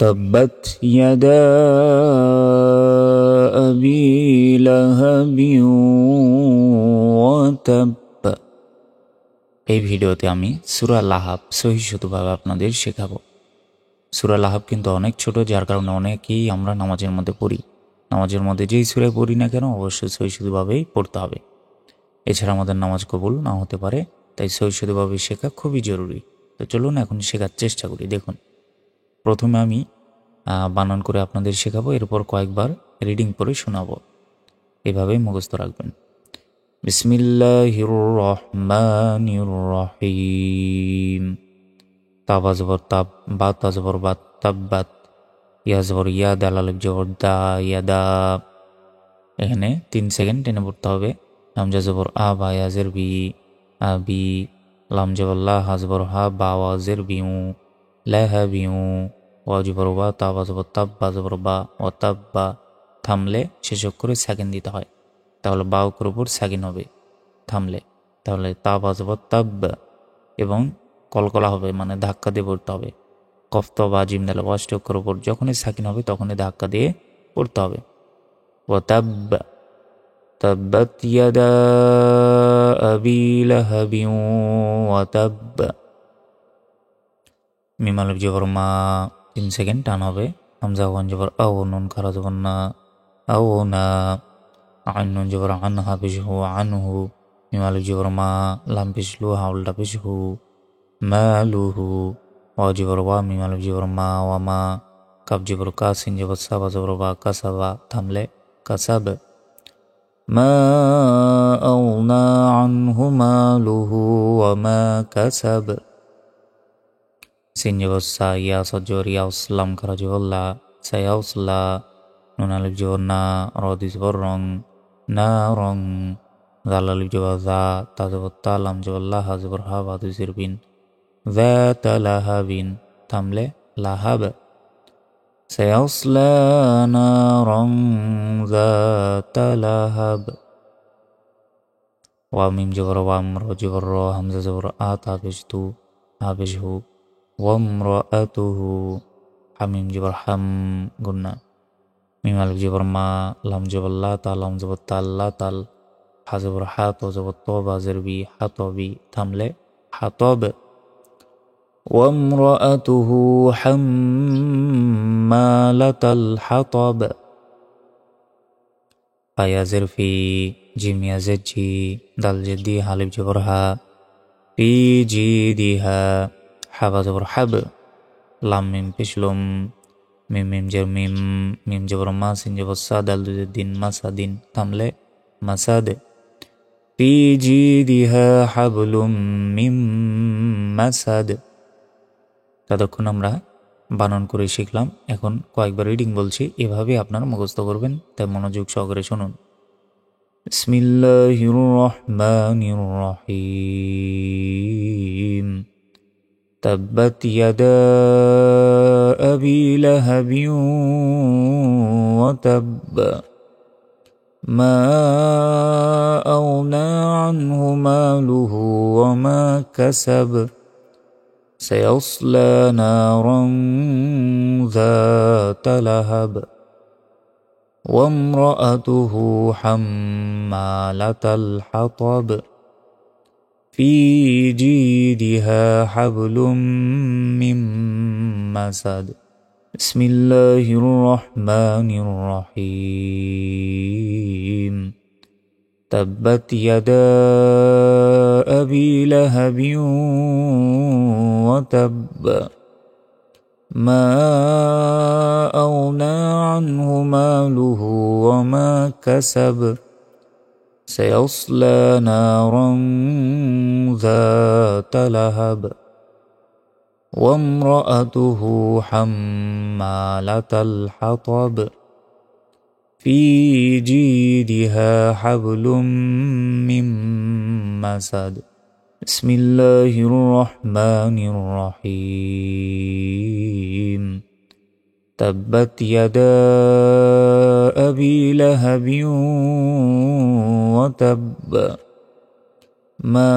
تبت يدا أبي لهب وتب। এই ভিডিওতে আমি সূরা লাহাব সহিষ্ণুভাবে আপনাদের শেখাবো। সূরা লাহাব কিন্তু অনেক ছোট, যার কারণে অনেকেই আমরা নামাজের মধ্যে পড়ি। নামাজের মধ্যে যেই সূরা পড়ি না কেন অবশ্যই সহিষ্ণুভাবেই পড়তে হবে। এছাড়া আমাদের নামাজ কবুল না হতে পারে, তাই সহিষ্ণুভাবে শেখা খুবই জরুরি। তো চলুন এখন শেখার চেষ্টা করি। দেখুন, প্রথমে আমি বানান করে আপনাদের শেখাবো, এরপর কয়েকবার রিডিং পড়ে শোনাবো। এভাবেই মুখস্থ রাখবেন। বিসমিল্লাহির রহমানির রহিম। তাবা জবর তাব, বা তাজবর বাত, তাব্বাত। ইয়া জবর ইয়া, দাল আলিফ জবর দা, ইয়াদা। এখানে 3 সেকেন্ড টেনে পড়তে হবে। হামজা জবর আ, বা ইয়াজের বি, আবি। লাম জবর লা, হা জবর হা, বা ওয়াজের বিউ, লাহাবিউ। ওয়া জবর ওয়া, তাবা জবর তাব, বা জবর বা, ও তাব্বা। থামলে শেষ অক্ষরে সাকিন দিতে হয়, তাহলে বা অক্ষর উপর সাকিন হবে থামলে। তাহলে তাবা জবর তাব, এবং কলকলা হবে, মানে ধাক্কা দিয়ে পড়তে হবে। কফত বা জিম দাল ওয়াষ্ট অক্ষর উপর যখনই সাকিন হবে তখনই ধাক্কা দিয়ে পড়তে হবে। ও তাব, তাব্বাত ইয়াদা আবি লাহাবিউ ওয়া তাব। মিম আলিফ জবর মা, 3 সেকেন্ড টান হবে। হামজা ওয়ান জবর আও, নুন খারা জবর না, আও না। আইন নুন জবর আন, হা পেশ হু, আনহু। মিম আলিফ জবর মা, লাম পেশ লু, হা উল্টা পেশ হু, মালুহু। ওয়া জবর ওয়া, মিম আলিফ জবর মা, ওয়া মা। কাব জবর কা, সিন জবর সাবা জবর বা, কাসাবা। থামলে কাসাব। মা আওনা আনহু মালুহু ওয়া মা কাসাব। সিন জবর সা, ইয়া সজর ইয়া, উসলাম খারা জবর লা, সায়াউসলা। নুন আলিফ জবর না, র দি জবর রং, না রং। জাল আলিফ জবর জা, তা জবর তা, লাম জবর লা, হা জবর হা, বা দুই বিন, যাতা লাহাবিন। থামলে লাহাব। সায়াউসলা নারং যাতা লাহাব। ওয়া মিম জবর ওয়াম, র জবর র, হামজা জবর আ, তা পেশ তু, হা পেশ হু। ওয়ামরাআতুহু, হামিম জবর হাম, গুন্না। মিম আলিফ জবর মা, লাম জবর লা, তা লাম জবর তাল, লা তাল। হা জবর হা, তো জবর তো, বা জের বি, হাতবি। থামলে হাতব। ওয়ামরাআতুহু হাম্মালাতাল হাতব। ফা জের ফি, জিম জের জি, দাল জের দি, হালিফ জবর হা, ফি জি দিহা। হাবা জবর হাব, লাম মিম পেশলুম। মিম মিম জের মিম, মিম জবর মা, সিন জবর সা, দাল দুজের দিন, মাসাদিন। থামলে মাসাদ। ফি জিদিহা হাবলুম মিম মাসাদ। ততক্ষণ আমরা বানান করে শিখলাম, এখন কয়েকবার রিডিং বলছি, এভাবে আপনারা মুখস্থ করবেন, তাই মনোযোগ সহকারে শুনুন। বিসমিল্লাহির রহমানির রহিম। تبت يدا أبي لهب وتب ما أغنى عنه ماله وما كسب سيصلى نارا ذات لهب وامرأته حمالة الحطب في جيدها حبل من مسد بسم الله الرحمن الرحيم. تبت يدا أبي لهب وتب ما أغنى عنه ماله وما كسب سيصلى نارا ذات لهب وامرأته حمالة الحطب في جيدها حبل من مسد بسم الله الرحمن الرحيم. تبت يدا أبي لهب وتب ما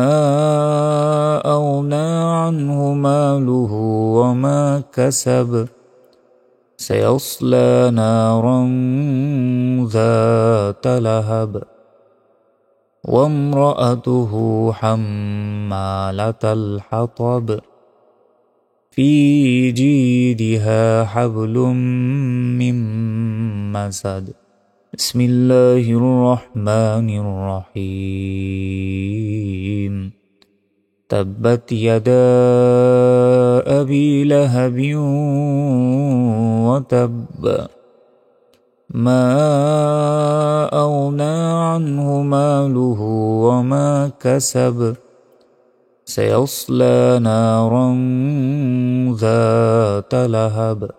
أغنى عنه ماله وما كسب سيصلى نارا ذات لهب وامرأته حمالة الحطب في جيدها حبل من مسد بسم الله الرحمن الرحيم تبت يدا أبي لهب وتب ما أغنى عنه ماله وما كسب سيصلى نارا ذات لهب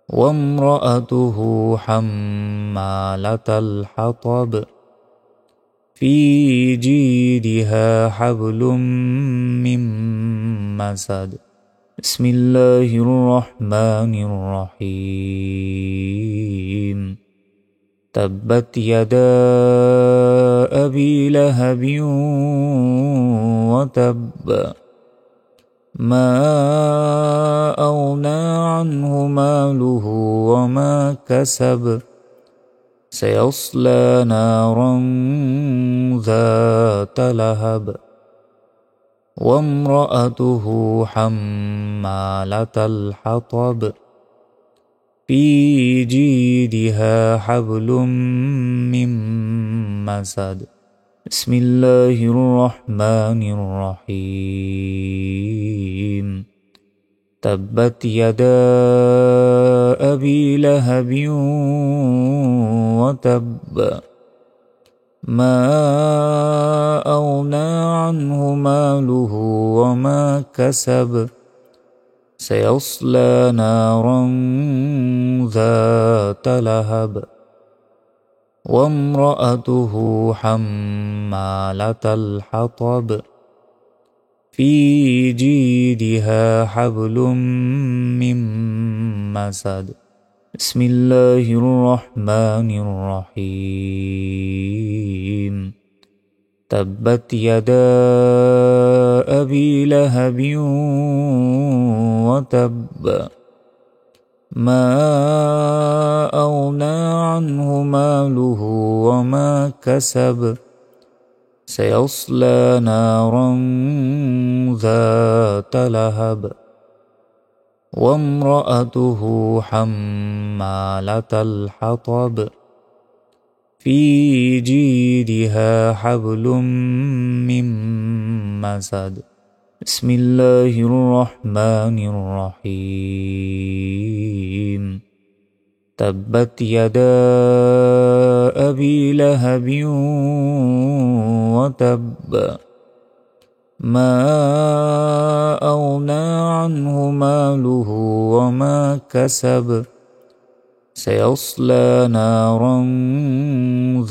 وامرأته حمالة الحطب في جيدها حبل من مسد بسم الله الرحمن الرحيم تبت يدا أبي لهب وتب ما أغنى عنه ماله وما كسب سيصلى نارا ذات لهب وامرأته حمالة الحطب في جيدها حبل من مسد بسم الله الرحمن الرحيم تبت يدا أبي لهب وتب ما أغنى عنه ماله وما كسب سيصلى نارا ذات لهب وامرأته حمالة الحطب في جيدها حبل من مسد بسم الله الرحمن الرحيم تبت يدا أبي لهب وتب ما أغنى عنه ماله وما كسب سيصلى نارا ذات لهب وامرأته حمالة الحطب في جيدها حبل من مسد بسم الله الرحمن الرحيم تبت يدا أبي لهب وتب ما أغنى عنه ماله وما كسب سيصلى نارا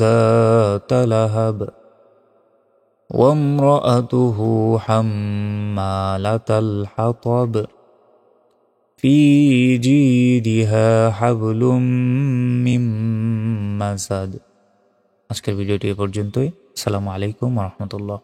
ذات لهب وامرأته حمالة الحطب في جيدها حبل من مسد আজকের ভিডিওটি এ পর্যন্তই। আসসালামু আলাইকুম ওয়া রাহমাতুল্লাহ।